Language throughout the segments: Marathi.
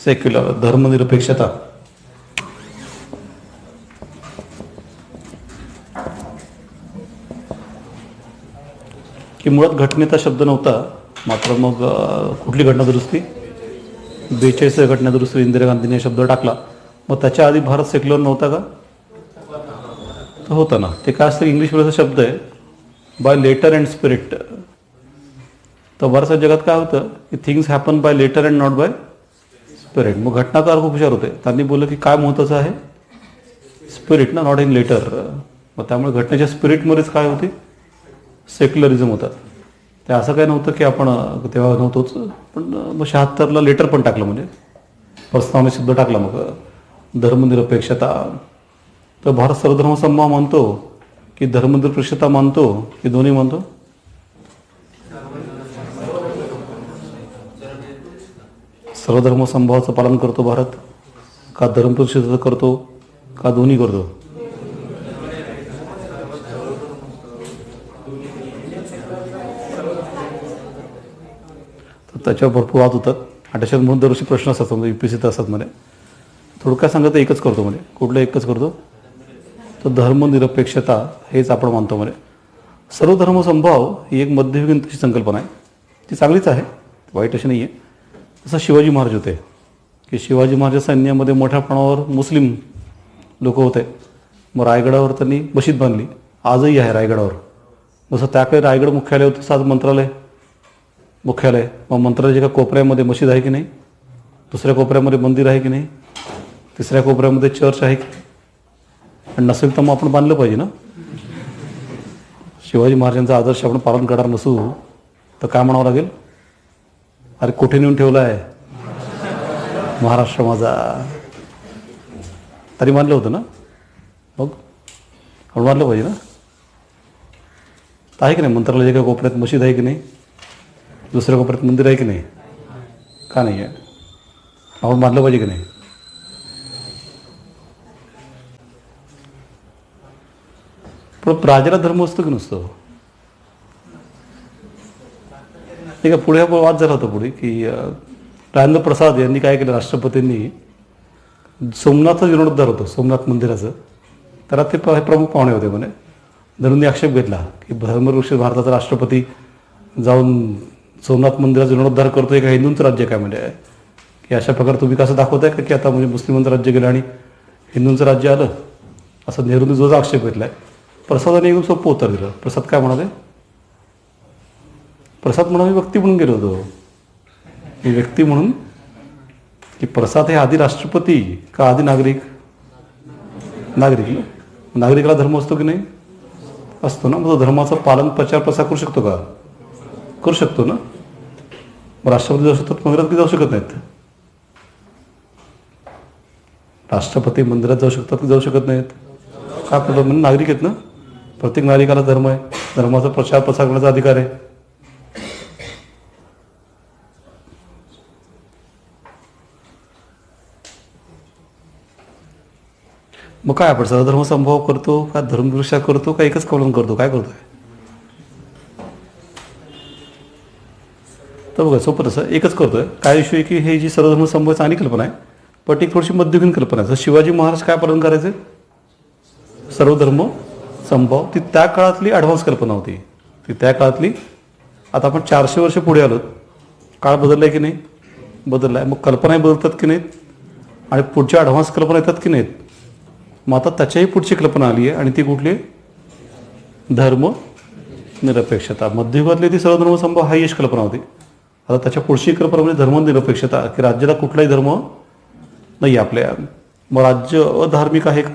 सेक्युलर धर्मनिरपेक्षता. की मुळात घटनेचा शब्द नव्हता, मात्र मग कुठली घटना दुरुस्ती, 42 घटना दुरुस्ती इंदिरा गांधीने शब्द टाकला. मग त्याच्या आधी भारत सेक्युलर नव्हता का? तो होता ना. ते काय असतं, इंग्लिशमध्येचा शब्द आहे बाय लेटर अँड स्पिरिट. तर बऱ्याचशा जगात काय होतं की things happen by letter and not by spirit. मग घटनाकार खूप हुशार होते, त्यांनी बोललं की काय महत्त्वाचं आहे, स्पिरिट ना, नॉट इन लेटर. मग त्यामुळे घटनेच्या स्पिरिटमध्येच काय होते, सेक्युलरिझम होतं. ते असं काय नव्हतं की आपण तेव्हा नव्हतोच, पण मग 76ला लेटर पण टाकलं, म्हणजे प्रस्तावने शब्द टाकला. मग धर्मनिरपेक्षता. तर भारत सर्वधर्म समभाव मानतो की धर्मनिरपेक्षता मानतो की दोन्ही मानतो? सर्वधर्म समभावाचं पालन करतो भारत, का धर्मनिरपेक्षतेचं करतो, का दोन्ही करतो? तर त्याच्यावर भरपूर वाद होतात. आणि त्याच्यात म्हणून दरवर्षी प्रश्न असतात, समजा UPSCत असतात. म्हणे थोडक्यात सांगत एकच करतो, म्हणे कुठलं एकच करतो, तर धर्मनिरपेक्षता हेच आपण मानतो. म्हणे सर्वधर्म समभाव ही एक मध्ययुगीन तशी संकल्पना आहे, ती चांगलीच आहे, वाईट अशी नाही आहे. जसं शिवाजी महाराज होते की शिवाजी महाराजांच्या सैन्यामध्ये मोठ्या प्रमाणावर मुस्लिम लोक होते. मग रायगडावर त्यांनी मशीद बांधली, आजही आहे रायगडावर. जसं त्याकडे रायगड मुख्यालय होतं, तसं आज मंत्रालय मुख्यालय. मग मंत्रालयाच्या एका कोपऱ्यामध्ये मशीद आहे की नाही, दुसऱ्या कोपऱ्यामध्ये मंदिर आहे की नाही, तिसऱ्या कोपऱ्यामध्ये चर्च आहे की नाही? आणि नसेल तर मग आपण बांधलं पाहिजे ना. शिवाजी महाराजांचा आदर्श आपण पालन करणार नसू तर काय म्हणावं लागेल, अरे कुठे नेऊन ठेवला आहे महाराष्ट्र माझा, तरी मानलं होतं ना. मग आपण मानलं पाहिजे ना. आहे की नाही, मंत्रालयाच्या एका कोपऱ्यात मशीद आहे की नाही, दुसऱ्या कोपऱ्यात मंदिर आहे की नाही, का नाही आहे, आपण मानलं पाहिजे की नाही? पण राजाला धर्म असतो की नसतो? ठीक आहे, पुढे वाद झाला होता पुढे की राजेंद्र प्रसाद यांनी काय केलं, राष्ट्रपतींनी सोमनाथचा जीर्णोद्धार होतो, सोमनाथ मंदिराचं, त्याला ते प्रमुख पाहुणे होते. म्हणे धरूंनी आक्षेप घेतला की धर्मवृक्ष भारताचा राष्ट्रपती जाऊन सोमनाथ मंदिराचा जीर्णोद्धार करतोय का हिंदूंचं राज्य काय, म्हणजे की अशा प्रकारे तुम्ही कसं दाखवताय का की आता म्हणजे मुस्लिमांचं राज्य गेलं आणि हिंदूंचं राज्य आलं, असं नेहरूंनी जो आक्षेप घेतला आहे. प्रसादाने एकदम सोपं उत्तर दिलं. प्रसाद काय म्हणाले, प्रसाद म्हणून मी व्यक्ती म्हणून गेलो होतो, मी व्यक्ती म्हणून, की प्रसाद हे आधी राष्ट्रपती का आधी नागरिक? नागरिक ना. नागरिकाला धर्म असतो की नाही? असतो ना. मग धर्माचं पालन प्रचार प्रसार करू शकतो का? करू शकतो ना. मग राष्ट्रपती जाऊ शकतात, मंदिरात जाऊ शकत नाहीत? राष्ट्रपती मंदिरात जाऊ शकतात की जाऊ शकत नाहीत? काय प्रॉब्लेम, म्हणजे नागरिक आहेत ना, प्रत्येक नागरिकाला धर्म आहे, धर्माचा प्रचार प्रसार करण्याचा अधिकार आहे. मग काय आपण सर्वधर्म समभाव करतो का धर्मवृक्षा करतो का एकच कौलन करतो, काय करतोय? तर बघा सोपं तसं एकच करतोय. काय इश्यू आहे की हे जी सर्वधर्म समभाव चांगली कल्पना आहे, पण एक थोडीशी मध्ययुगीन कल्पना आहे. शिवाजी महाराज काय पालन करायचे, सर्वधर्म समभाव. ती त्या काळातली ॲडव्हान्स कल्पना होती, ती त्या काळातली. आता आपण 400 वर्ष पुढे आलो, काळ बदलला आहे की नाही? बदलला आहे. मग कल्पनाही बदलतात की नाहीत, आणि पुढच्या ॲडव्हान्स कल्पना येतात की नाहीत? मग आता त्याच्याही पुढची कल्पना आली आहे, आणि ती कुठली? धर्मनिरपेक्षता. मध्ययुगातली ती सर्वधर्म समभाव हा यश कल्पना होती. आता त्याच्या पुढची कल्पना म्हणजे धर्मनिरपेक्षता, की राज्याला कुठलाही धर्म नाही आपल्या. मग राज्य अधार्मिक आहे का,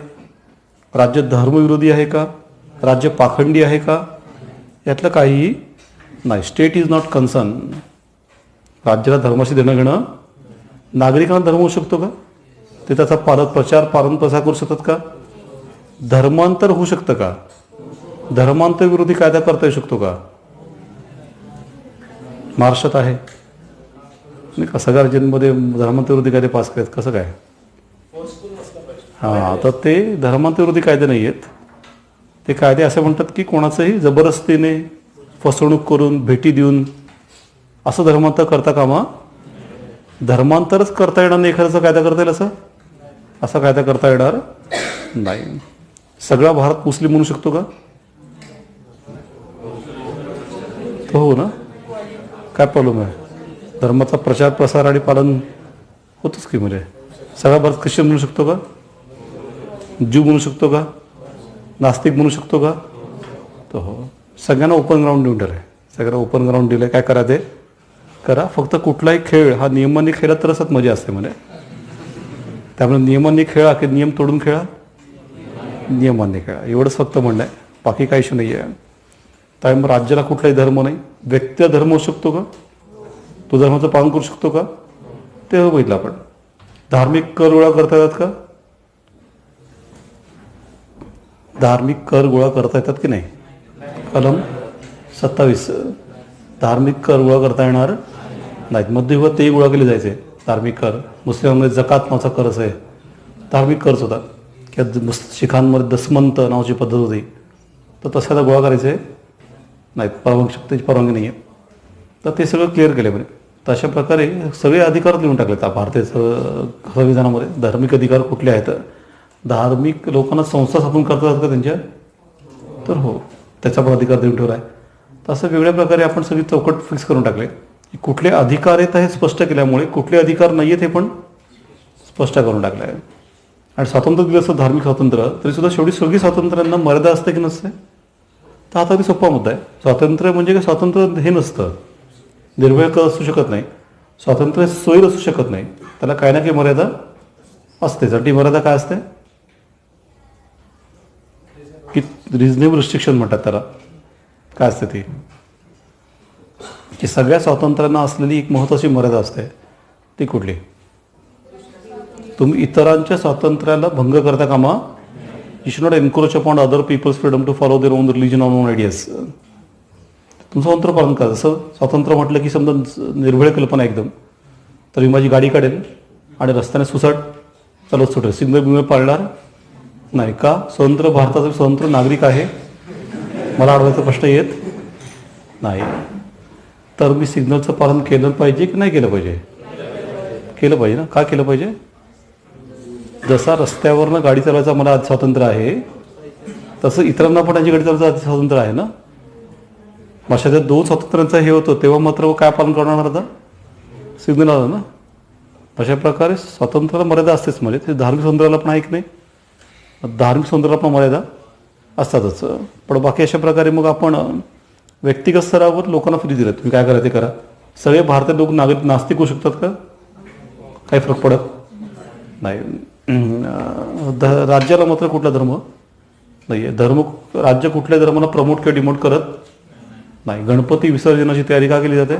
राज्य धर्मविरोधी आहे का, राज्य पाखंडी आहे का, यातलं काहीही नाही. State is not concern. राज्याला धर्माशी देणं घेणं. नागरिकांना धर्म होऊ शकतो का, ते त्याचा प्रचार प्रसार करू शकतात का? धर्मांतर होऊ शकतं का? धर्मांतर विरोधी कायदा करता येऊ शकतो का? महाराष्ट्रात आहे नाही का, सगळ्या राज्यांमध्ये धर्मांतर विरोधी कायदे पास केलेत, कसं काय? हां, तर ते धर्मांतर विरोधी कायदे नाही आहेत. ते कायदे असे म्हणतात की कोणाचंही धर्मांतरच करता येणार नाही एखाद्याचा कायदा करता येईल असा कायदा करता येणार नाही. सगळा भारत मुस्लिम म्हणू शकतो का? तो हो ना. काय प्रॉब्लेम आहे? धर्माचा प्रचार प्रसार आणि पालन होतच की. म्हणजे सगळा भारत ख्रिश्चन म्हणू शकतो का? ज्यू म्हणू शकतो का? नास्तिक म्हणू शकतो का? तो हो. सगळ्यांना ओपन ग्राउंड देऊन ठेवलं आहे. सगळ्यांना ओपन ग्राउंड दिलं आहे. काय करा ते करा. फक्त कुठलाही खेळ हा नियमांनी खेळला तरच मजा असते म्हणजे. त्यामुळे नियमांनी खेळा की नियम तोडून खेळा? नियमांनी खेळा एवढंच फक्त म्हणणं आहे. बाकी काही इश्यू नाही आहे. त्यामुळे राज्याला कुठलाही धर्म नाही. व्यक्ती धर्म होऊ शकतो का? तो धर्माचं पालन करू शकतो का? ते बघितलं आपण. धार्मिक कर गोळा करता येतात का? धार्मिक कर गोळा करता येतात की नाही? कलम 27. धार्मिक कर गोळा करता येणार नाहीत. मध्ययुगात तेही गोळा केले जायचे धार्मिक कर. मुस्लिमांमध्ये जकात नावाचा कर असे धार्मिक करच होता. किंवा शिखांमध्ये दसमंत नावाची पद्धत होती. तर तसं गोळा करायचे नाहीत. परवानगी शक्तीची परवानगी नाही आहे. तर ते सगळं क्लिअर केले म्हणे. तर अशा प्रकारे सगळे अधिकार लिहून टाकले त्या भारतीय संविधानामध्ये. धार्मिक अधिकार कुठले आहेत? धार्मिक लोकांना संस्था स्थापन करता येतात का त्यांच्या? तर हो, त्याचा पण अधिकार देऊन ठेवला आहे. तर असं वेगळ्या प्रकारे आपण सगळी चौकट फिक्स करून टाकले. कुठले अधिकार आहेत हे स्पष्ट केल्यामुळे कुठले अधिकार नाही आहेत हे पण स्पष्ट करून टाकलं आहे. आणि स्वातंत्र्य दिलं असतं धार्मिक स्वातंत्र्य तरीसुद्धा शेवटी सगळी स्वातंत्र्यांना मर्यादा असते की नसते? तर आता अगदी सोपा मुद्दा आहे. स्वातंत्र्य म्हणजे काय? स्वातंत्र्य हे नसतं. निर्भय असू शकत नाही. स्वातंत्र्य सोयीर असू शकत नाही. त्याला काही ना काही मर्यादा असते. ती मर्यादा काय असते? की रिजनेबल रिस्ट्रिक्शन म्हणतात त्याला. काय असते ती? की सगळ्या स्वातंत्र्यांना असलेली एक महत्त्वाची मर्यादा असते. ती कुठली? तुम्ही इतरांच्या स्वातंत्र्याला भंग करता कामा. You should not encourage upon other people's freedom to follow their own religion on own ideas. तुमचं स्वातंत्र्य पालन करा. जसं स्वातंत्र्य म्हटलं की समजा निर्भय कल्पना एकदम. तर मी माझी गाडी काढेल आणि रस्त्याने सुसाट चालत सुटेल. सिग्नल बिग्नल पाळणार नाही का? स्वतंत्र भारताचा स्वतंत्र नागरिक आहे. मला अडवायचा प्रश्न येत नाही. तर मी सिग्नलचं पालन केलं पाहिजे की नाही केलं पाहिजे? केलं पाहिजे ना. का केलं पाहिजे? जसा रस्त्यावरनं गाडी चालवायचा मला स्वातंत्र्य आहे तसं इतरांना पण त्यांची गाडी चालवायचं स्वातंत्र्य आहे ना. अशा त्या दोन स्वातंत्र्यांचा हे होतं तेव्हा मात्र काय पालन करणार आता? सिग्नल आलं ना. अशा प्रकारे स्वातंत्र्याला मर्यादा असतेच. म्हणजे ते धार्मिक स्वातंत्र्याला पण आहे की नाही? धार्मिक स्वातंत्र्याला पण मर्यादा असतातच. पण बाकी अशा प्रकारे मग आपण व्यक्तिगत स्तरावर लोकांना फ्री दिलं. तुम्ही काय करा ते करा. सगळे भारतीय लोक नागरिक नास्तिक होऊ शकतात का? काही फरक पडत नाही. राज्याला मात्र कुठला धर्म नाही आहे. राज्य कुठल्या धर्माला प्रमोट किंवा डिमोट करत नाही. गणपती विसर्जनाची तयारी का केली जाते?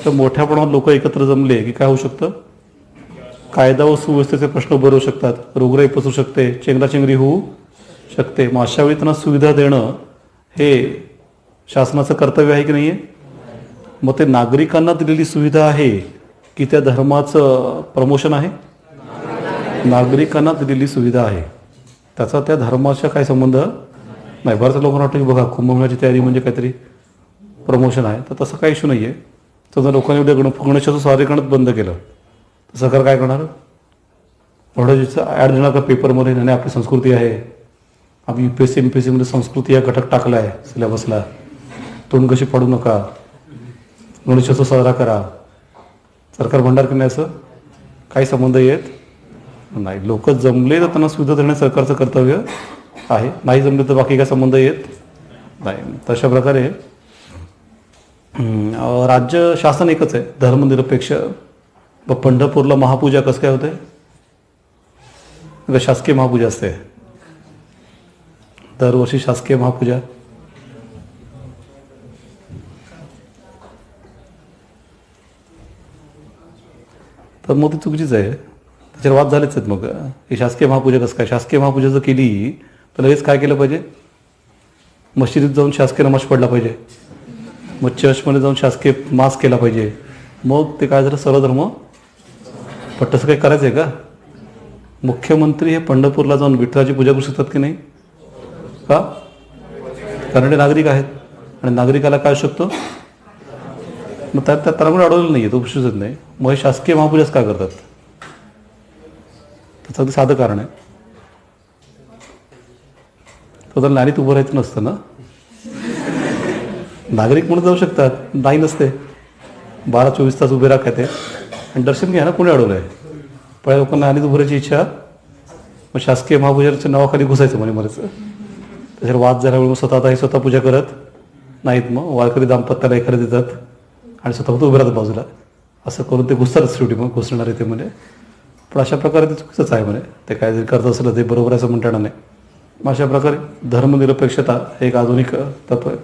तर मोठ्या प्रमाणात लोक एकत्र जमले की काय होऊ शकतं? कायदा व सुव्यवस्थेचे प्रश्न उभे राहू शकतात. रोगराई पसरू शकते. चेंगराचेंगरी होऊ शकते. मग अशा वेळी त्यांना सुविधा देणं हे शासनाचं कर्तव्य आहे की नाही आहे? मग ते नागरिकांना दिलेली सुविधा आहे की त्या धर्माचं प्रमोशन आहे? नागरिकांना दिलेली सुविधा आहे. त्याचा त्या धर्माचा काय संबंध नाही. बऱ्याच लोकांना वाटतं की बघा कुंभमेळ्याची तयारी म्हणजे काहीतरी प्रमोशन आहे. तर तसं काही इश्यू नाही आहे. तर जर लोकांनी उद्या गणेशाचं सादरीकरणच बंद केलं तर सरकार काय करणार? एवढं ॲड देणार का पेपरमध्ये? नाही आपली संस्कृती आहे. आम्ही UPSC MPSC मध्ये संस्कृती हा घटक टाकला आहे सिलेबसला. तोंड कशी पडू नका. गणेशोत्सव साजरा करा. सरकार म्हणणार की नाही असं? काही संबंध येत नाही. लोक जमले तर त्यांना सुविधा देणे सरकारचं कर्तव्य आहे. नाही जमले तर बाकी काय संबंध येत नाही. तशा प्रकारे राज्य शासन एकच आहे. धर्मनिरपेक्ष. पंढरपूरला महापूजा कसं काय होते? शासकीय महापूजा असते दरवर्षी. शासकीय महापूजा तर मग ती चुकीचीच आहे. त्याच्यावर वाद झालेच आहेत. मग ही शासकीय महापूजा कसं काय? शासकीय महापूजा जर केली तर लगेच काय केलं पाहिजे? मशिदीत जाऊन शासकीय नमाज पडला पाहिजे. मग चर्चमध्ये जाऊन शासकीय मास केला पाहिजे. मग ते काय झालं? सर्वधर्म. पण तसं काही करायचं आहे का? मुख्यमंत्री हे पंढरपूरला जाऊन विठ्ठलाची पूजा करू शकतात की नाही? का? कारण ते नागरिक आहेत. आणि नागरिकाला काय शकतो? मग त्याला पण अडवलेलं नाही आहे, तो प्रश्नच नाही. मग हे शासकीय महापूजाच का करतात? त्याचं अगदी साधं कारण आहे. तो तर लाईनीत उभं राहायचं नसतं ना. नागरिक म्हणून जाऊ शकतात, नाही नसते. 12-24 तास उभे राखा ते आणि दर्शन घ्या ना. कोणी अडवलं आहे? पहिल्या लोकांना लाईनीत उभं राहायची इच्छा, मग शासकीय महापूजाच्या नावाखाली घुसायचं म्हणे मलाच. त्याच्यावर वाद झाल्यामुळे मग स्वतः पूजा करत नाहीत. मग वारकरी दाम्पत्याला एखादं देतात आणि स्वतः फक्त उभे राहतात बाजूला. असं करून ते घुसतातच शेवटी मग घुसणारे ते म्हणे. पण अशा प्रकारे ते चुकीचंच आहे म्हणे. ते काय जरी करत असलं ते बरोबर आहे असं म्हणता येणार नाही. मग अशा प्रकारे धर्मनिरपेक्षता हे एक आधुनिक तत्व आहे.